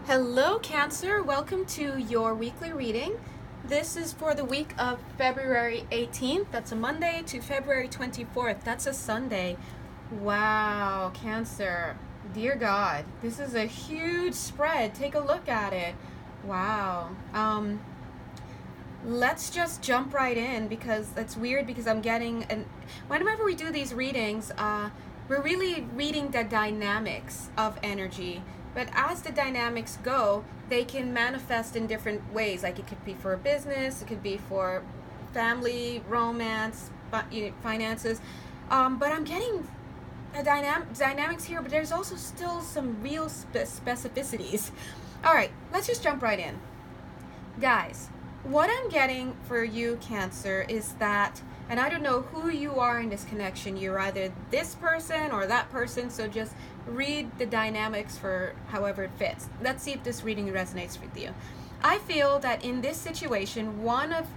Hello, Cancer. Welcome to your weekly reading. This is for the week of February 18th. That's a Monday to February 24th. That's a Sunday. Wow, Cancer. Dear God, this is a huge spread. Take a look at it. Wow. Let's just jump right in because that's weird because I'm getting whenever we do these readings, we're really reading the dynamics of energy. But as the dynamics go, they can manifest in different ways. Like it could be for a business, it could be for family, romance, finances. But I'm getting the dynamics here, but there's also still some real specificities. All right, let's just jump right in. Guys, what I'm getting for you, Cancer, is that, and I don't know who you are in this connection. You're either this person or that person, so just read the dynamics for however it fits. Let's see if this reading resonates with you. I feel that in this situation, one of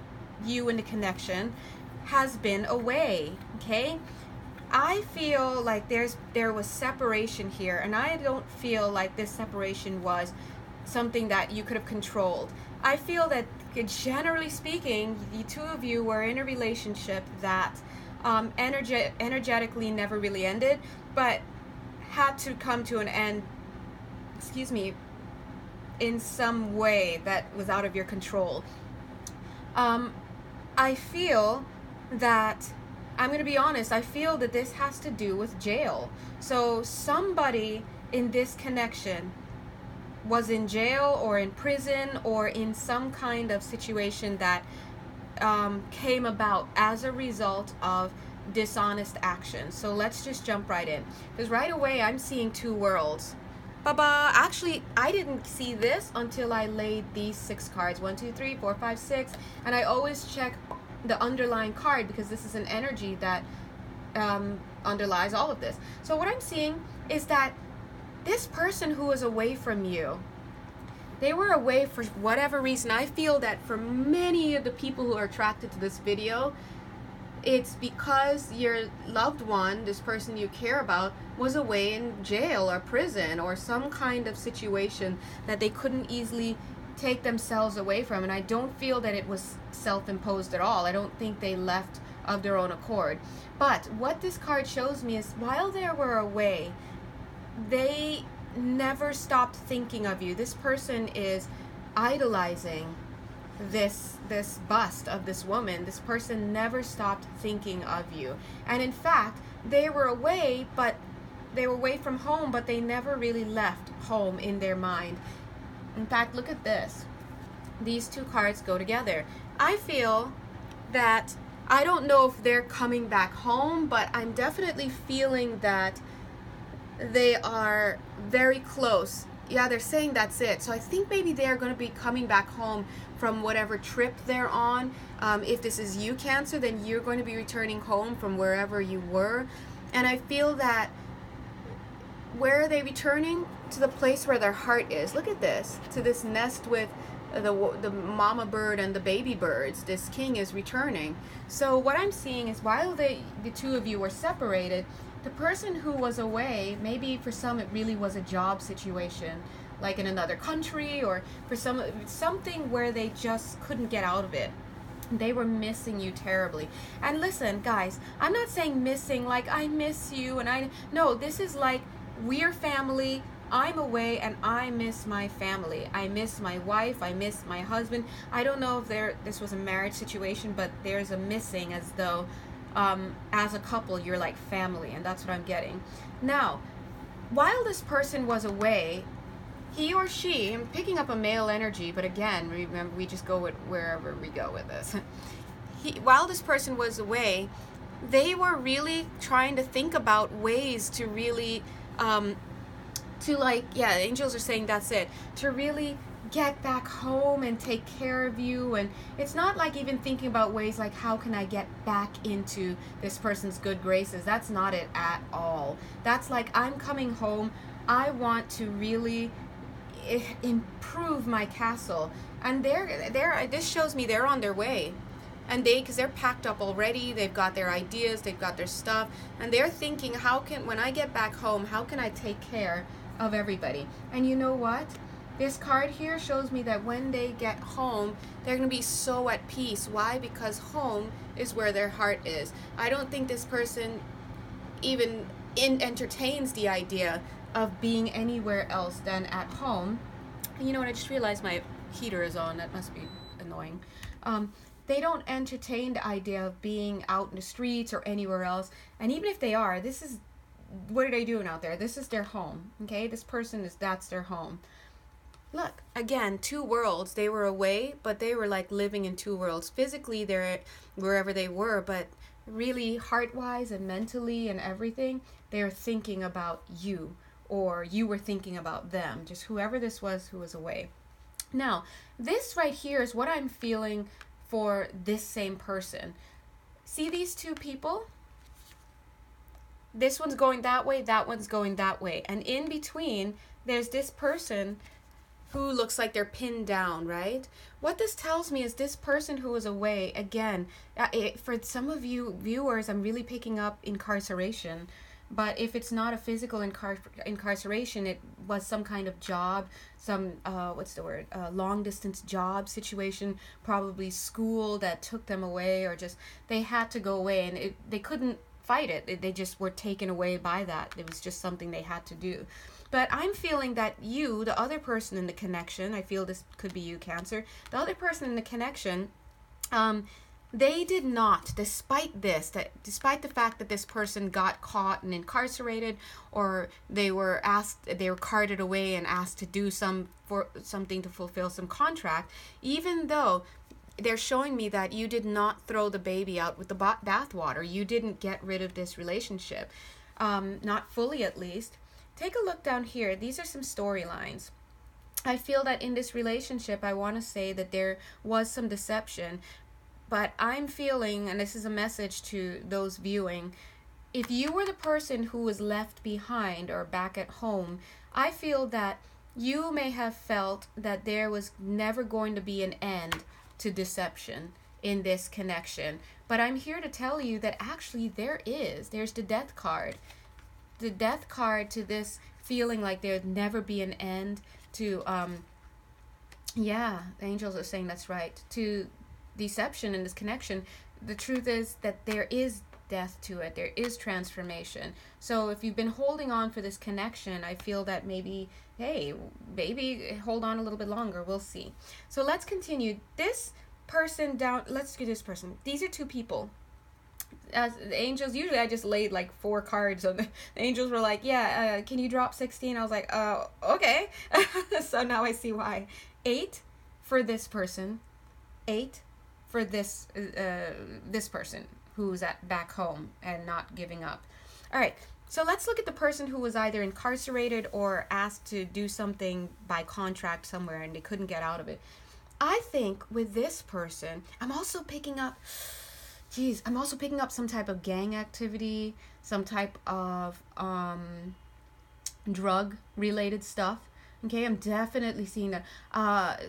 you in the connection has been away, okay? I feel like there was separation here, and I don't feel like this separation was something that you could have controlled. I feel that generally speaking, the two of you were in a relationship that energetically never really ended, but had to come to an end, in some way that was out of your control. I feel that, I'm going to be honest, I feel that this has to do with jail. So somebody in this connection was in jail or in prison or in some kind of situation that came about as a result of dishonest action. So let's just jump right in, because right away I'm seeing two worlds. Baba, actually I didn't see this until I laid these 6 cards, 1 2 3 4 5 6, and I always check the underlying card because this is an energy that underlies all of this. So what I'm seeing is that this person who was away from you, they were away for whatever reason. I feel that for many of the people who are attracted to this video, it's because your loved one, this person you care about, was away in jail or prison or some kind of situation that they couldn't easily take themselves away from. And I don't feel that it was self-imposed at all. I don't think they left of their own accord. But what this card shows me is while they were away, they never stopped thinking of you. This person is idolizing this bust of this woman. This person never stopped thinking of you. And in fact, they were away, but they were away from home, but they never really left home in their mind. In fact, look at this. These two cards go together. I feel that, I don't know if they're coming back home, but I'm definitely feeling that they are very close. Yeah, they're saying that's it. So I think maybe they're going to be coming back home from whatever trip they're on. If this is you, Cancer, then you're going to be returning home from wherever you were. And I feel that, where are they returning? To the place where their heart is. Look at this. To this nest with the mama bird and the baby birds. This king is returning. So what I'm seeing is while the two of you were separated, the person who was away, maybe for some it really was a job situation, like in another country, or for some something where they just couldn't get out of it. They were missing you terribly. And listen, guys, I'm not saying missing like I miss you and no, this is like we're family. I'm away and I miss my family. I miss my wife. I miss my husband. I don't know if this was a marriage situation, but there's a missing, as though as a couple you're like family, and that's what I'm getting. Now, while this person was away, he or she, I'm picking up a male energy, but again, remember, we just go with wherever we go with this. While this person was away, they were really trying to think about ways to really angels are saying that's it, to really get back home and take care of you. And it's not like even thinking about ways like, how can I get back into this person's good graces? That's not it at all. That's like, I'm coming home, I want to really improve my castle. And this shows me they're on their way. And because they're packed up already, they've got their ideas, they've got their stuff, and they're thinking, when I get back home, how can I take care of everybody? And you know what? This card here shows me that when they get home, they're going to be so at peace. Why? Because home is where their heart is. I don't think this person even entertains the idea of being anywhere else than at home. And you know what? I just realized my heater is on. That must be annoying. They don't entertain the idea of being out in the streets or anywhere else. And even if they are, what are they doing out there? This is their home. Okay? This person that's their home. Look, again, two worlds. They were away, but they were like living in two worlds. Physically, they're wherever they were, but really heart-wise and mentally and everything, they're thinking about you, or you were thinking about them, just whoever this was who was away. Now, this right here is what I'm feeling for this same person. See these two people? This one's going that way, that one's going that way. And in between, there's this person who looks like they're pinned down, right? What this tells me is this person who was away, again, for some of you viewers, I'm really picking up incarceration. But if it's not a physical incarceration, it was some kind of job, some, long distance job situation, probably school that took them away, or just they had to go away and they couldn't fight it. They just were taken away by that. It was just something they had to do. But I'm feeling that you, the other person in the connection, I feel this could be you, Cancer, the other person in the connection, they did not, despite the fact that this person got caught and incarcerated, or they were carted away and asked to do something to fulfill some contract, even though they're showing me that you did not throw the baby out with the bathwater. You didn't get rid of this relationship, not fully at least. Take a look down here. These are some storylines. I feel that in this relationship, I want to say that there was some deception, but I'm feeling, and this is a message to those viewing, if you were the person who was left behind or back at home, I feel that you may have felt that there was never going to be an end to deception in this connection. But I'm here to tell you that actually there's the death card. The death card to this feeling like there'd never be an end to, the angels are saying that's right, to deception in this connection. The truth is that there is death to it. There is transformation. So if you've been holding on for this connection, I feel that maybe, hey, baby, hold on a little bit longer. We'll see. So let's continue. This person down, let's do this person. These are two people. As the angels, usually I just laid like 4 cards on the angels were like, can you drop 16? I was like, okay. So now I see why. 8 for this person, 8 for this person who's back home and not giving up. All right, so let's look at the person who was either incarcerated or asked to do something by contract somewhere and they couldn't get out of it. I think with this person, I'm also picking up some type of gang activity, some type of drug related stuff. Okay, I'm definitely seeing that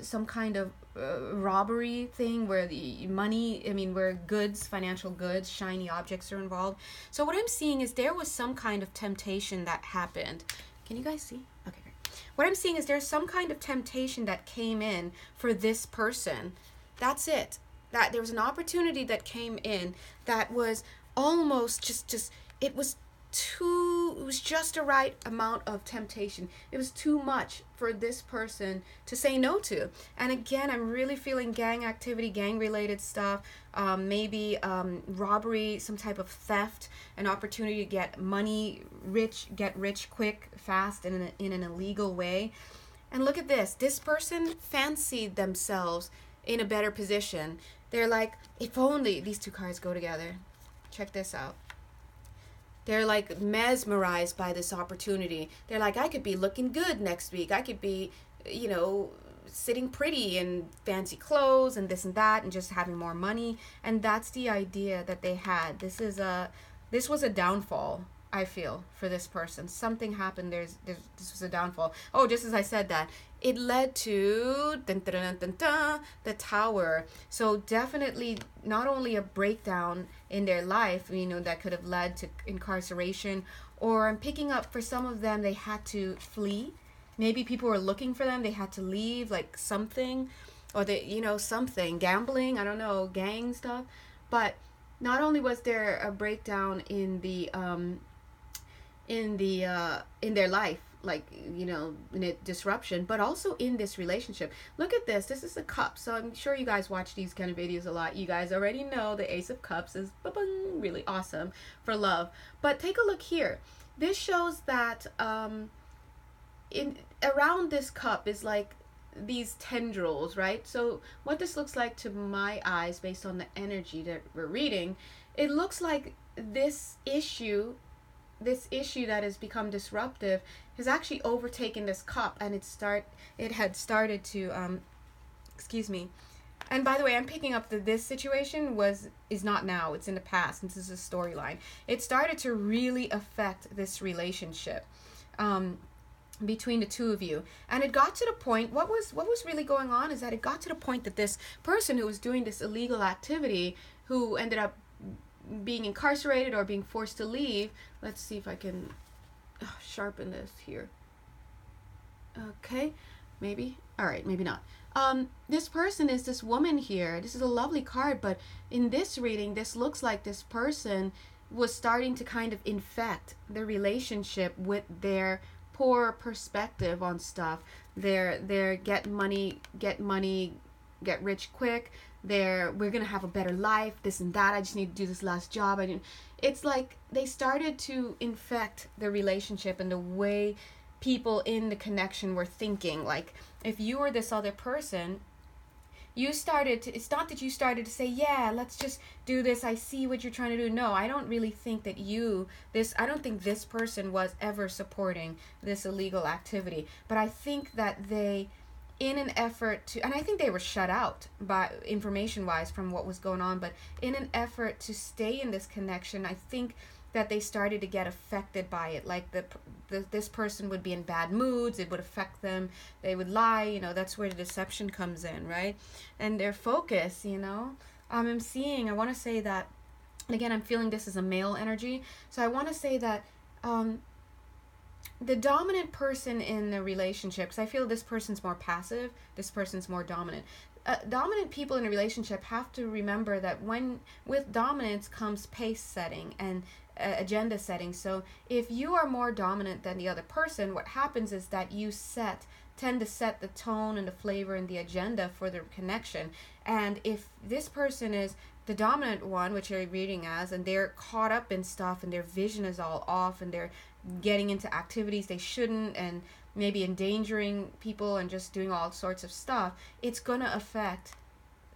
some kind of robbery thing where where financial goods, shiny objects are involved. So what I'm seeing is there was some kind of temptation that happened. Can you guys see? Okay, great. What I'm seeing is there's some kind of temptation that came in for this person. That's it. That there was an opportunity that came in that was almost it was just the right amount of temptation. It was too much for this person to say no to. And again, I'm really feeling gang activity, gang related stuff, maybe robbery, some type of theft, an opportunity to get get rich quick, fast, in an illegal way. And look at this. This person fancied themselves in a better position. They're like, if only these 2 cards go together. Check this out. They're like mesmerized by this opportunity. They're like, I could be looking good next week. I could be, sitting pretty in fancy clothes and this and that and just having more money. And that's the idea that they had. This was a downfall, I feel, for this person. Something happened. This was a downfall. Oh, just as I said that, it led to the Tower. So definitely not only a breakdown in their life, that could have led to incarceration, or I'm picking up for some of them, they had to flee. maybe people were looking for them, they had to leave, like something, or they, something, gambling, I don't know, gang stuff. But not only was there a breakdown in their life, like, in a disruption, but also in this relationship. Look at this. This is a cup. So I'm sure you guys watch these kind of videos a lot. You guys already know the Ace of Cups is really awesome for love. But take a look here. This shows that in around this cup is like these tendrils, right? So what this looks like to my eyes, based on the energy that we're reading, it looks like this issue that has become disruptive has actually overtaken this cup, and it had started to excuse me. And by the way, I'm picking up that this situation is not now, it's in the past. This is a storyline. It started to really affect this relationship between the two of you, and it got to the point, what was really going on is that it got to the point that this person who was doing this illegal activity, who ended up being incarcerated or being forced to leave. Let's see if I can sharpen this here. Okay, maybe. All right, maybe not. This person is this woman here. This is a lovely card, but in this reading, this looks like this person was starting to kind of infect the relationship with their poor perspective on stuff. Their get rich quick. We're gonna have a better life, this and that, I just need to do this last job. It's like they started to infect the relationship and the way people in the connection were thinking. Like, if you were this other person, it's not that you started to say, yeah, let's just do this, I see what you're trying to do. No, I don't really think that I don't think this person was ever supporting this illegal activity. But I think that they, in an effort to, and I think they were shut out by information-wise from what was going on, but in an effort to stay in this connection, I think that they started to get affected by it. Like this person would be in bad moods, it would affect them, they would lie, that's where the deception comes in, right? And their focus, I want to say that, and again, I'm feeling this is a male energy, so I want to say that the dominant person in the relationship, because I feel this person's more passive, this person's more dominant. Dominant people in a relationship have to remember that with dominance comes pace setting and agenda setting. So if you are more dominant than the other person, what happens is that you tend to set the tone and the flavor and the agenda for the connection. And if this person is the dominant one, which you're reading as, and they're caught up in stuff and their vision is all off and they're getting into activities they shouldn't and maybe endangering people and just doing all sorts of stuff, it's going to affect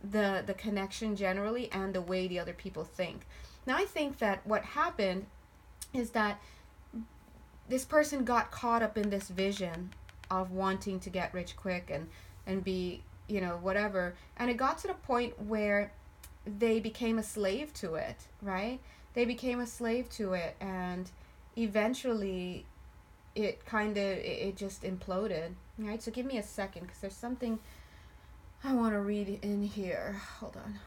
the connection generally and the way the other people think. Now, I think that what happened is that this person got caught up in this vision of wanting to get rich quick and be, whatever. And it got to the point where they became a slave to it, right? They became a slave to it, and eventually it just imploded, right? So give me a second, because there's something I want to read in here. Hold on.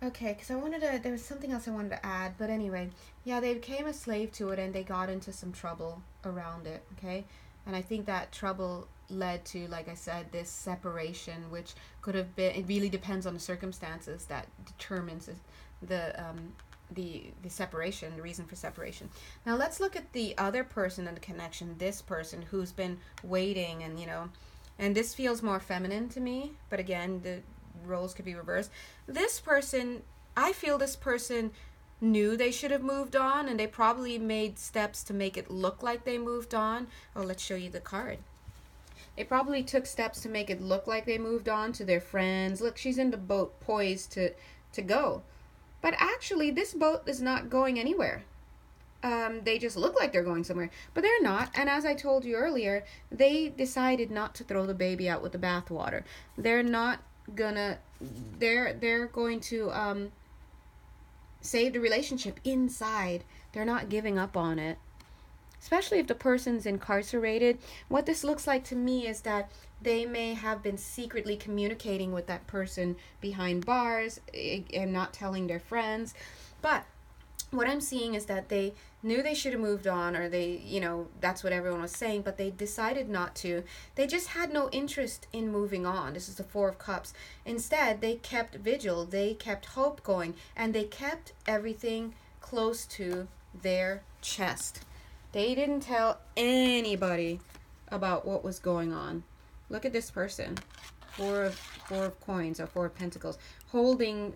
Okay, because there was something else I wanted to add, but anyway, yeah, they became a slave to it and they got into some trouble around it, okay? And I think that trouble led to, like I said, this separation, which could have been, it really depends on the circumstances that determines the separation, the reason for separation. Now let's look at the other person in the connection, this person who's been waiting and this feels more feminine to me, but again, the roles could be reversed. This person, I feel this person knew they should have moved on, and they probably made steps to make it look like they moved on. Oh, let's show you the card. They probably took steps to make it look like they moved on to their friends. Look, she's in the boat poised to go. But actually, this boat is not going anywhere. They just look like they're going somewhere, but they're not. And as I told you earlier, they decided not to throw the baby out with the bathwater. They're going to save the relationship inside. They're not giving up on it. especially if the person's incarcerated. What this looks like to me is that they may have been secretly communicating with that person behind bars and not telling their friends. But what I'm seeing is that they knew they should have moved on, or they, that's what everyone was saying, but they decided not to. They just had no interest in moving on. This is the Four of Cups. Instead, they kept vigil, they kept hope going, and they kept everything close to their chest. They didn't tell anybody about what was going on. Look at this person. Four of coins, or Four of Pentacles, holding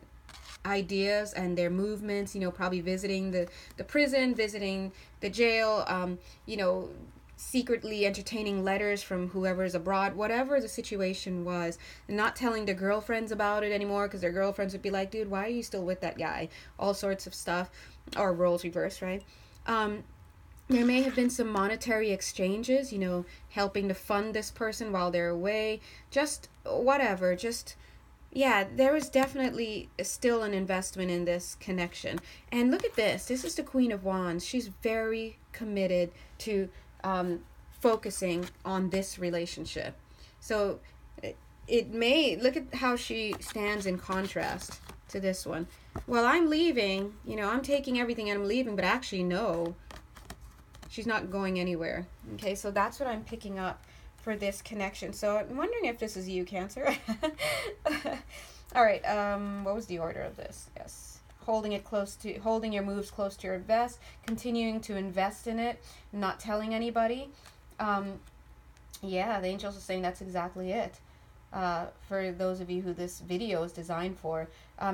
ideas and their movements, probably visiting the prison, visiting the jail, secretly entertaining letters from whoever's abroad, whatever the situation was, and not telling their girlfriends about it anymore, because their girlfriends would be like, dude, why are you still with that guy? All sorts of stuff, or roles reversed, right? There may have been some monetary exchanges, helping to fund this person while they're away, just whatever, there was definitely still an investment in this connection. And look at this. This is the Queen of Wands. She's very committed to focusing on this relationship. So it may, look at how she stands in contrast to this one. Well, I'm leaving, I'm taking everything and I'm leaving, but actually, no, she's not going anywhere. Okay, so that's what I'm picking up for this connection. So I'm wondering if this is you, Cancer. All right, what was the order of this? Yes, holding your moves close to your vest, continuing to invest in it, not telling anybody. The angels are saying that's exactly it. For those of you who this video is designed for,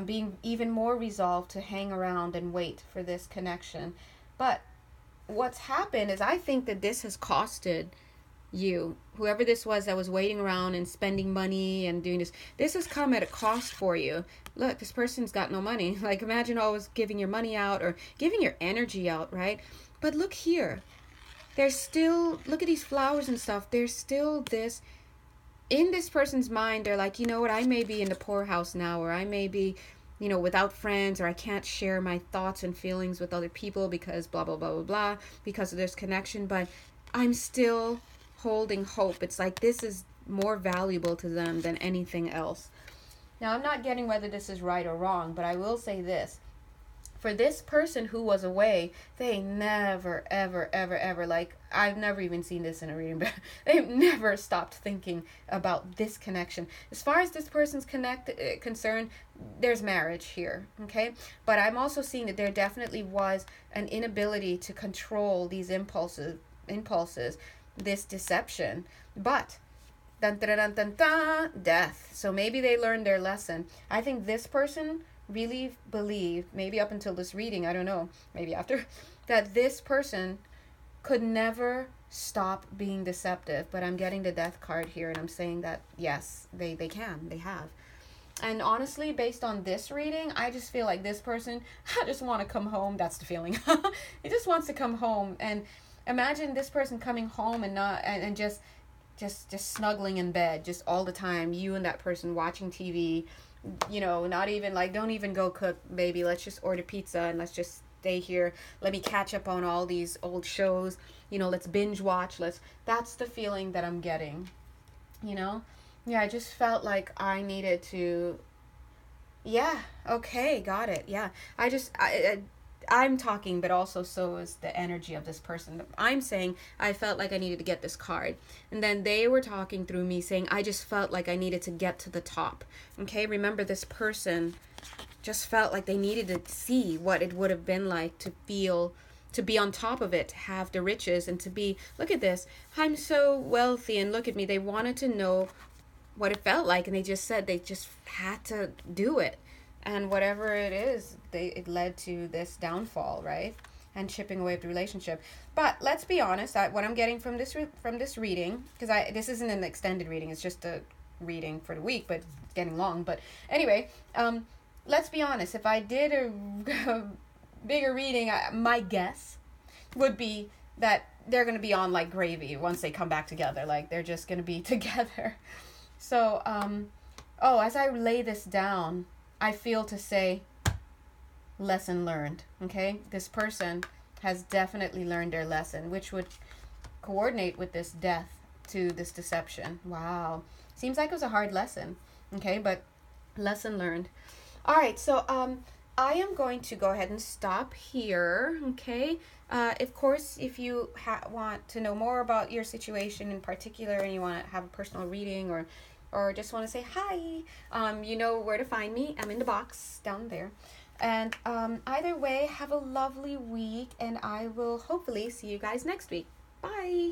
being even more resolved to hang around and wait for this connection. But what's happened is, I think that this has costed you, whoever this was that was waiting around and spending money and doing this has come at a cost for you. Look, this person's got no money. Like, imagine always giving your money out or giving your energy out, right? But look here, there's still, look at these flowers and stuff, there's still this in this person's mind. They're like, you know what, I may be in the poorhouse now, or I may be without friends, or I can't share my thoughts and feelings with other people because blah blah blah blah blah, because of this connection, but I'm still holding hope. It's like this is more valuable to them than anything else. Now, I'm not getting whether this is right or wrong, but I will say this. For this person who was away, they never, ever, ever, ever, like, I've never even seen this in a reading, but they've never stopped thinking about this connection. As far as this person's concerned, there's marriage here, okay? But I'm also seeing that there definitely was an inability to control these impulses, this deception. But dun, dun, dun, dun, dun, death. So maybe they learned their lesson. I think this person really believed, maybe up until this reading, I don't know, maybe after, that this person could never stop being deceptive. But I'm getting the death card here, and I'm saying that yes, they have. And honestly, based on this reading, I just feel like this person, I just want to come home. That's the feeling. He just wants to come home. And imagine this person coming home and not and just snuggling in bed just all the time. You and that person watching TV, not even like, don't even go cook, baby. Let's just order pizza and let's just stay here. Let me catch up on all these old shows. Let's binge watch. That's the feeling that I'm getting. I just felt like I needed to. Yeah. Okay. Got it. Yeah. I'm talking, but also so is the energy of this person. I'm saying I felt like I needed to get this card. And then they were talking through me saying, I just felt like I needed to get to the top. Okay, remember, this person just felt like they needed to see what it would have been like to feel, to be on top of it, to have the riches, and to be, look at this, I'm so wealthy, and look at me. They wanted to know what it felt like, and they just said they just had to do it. And whatever it is, it led to this downfall, right? And chipping away at the relationship. But let's be honest, what I'm getting from this reading, because this isn't an extended reading, it's just a reading for the week, but it's getting long. But anyway, let's be honest. If I did a bigger reading, my guess would be that they're going to be on like gravy once they come back together. Like, they're just going to be together. So, as I lay this down, I feel to say, lesson learned, okay? This person has definitely learned their lesson, which would coordinate with this death to this deception. Wow. Seems like it was a hard lesson. Okay, but lesson learned. All right, so I am going to go ahead and stop here. Okay. Of course, if you want to know more about your situation in particular, and you want to have a personal reading, or just want to say hi, you know where to find me. I'm in the box down there. And either way, have a lovely week, and I will hopefully see you guys next week. Bye.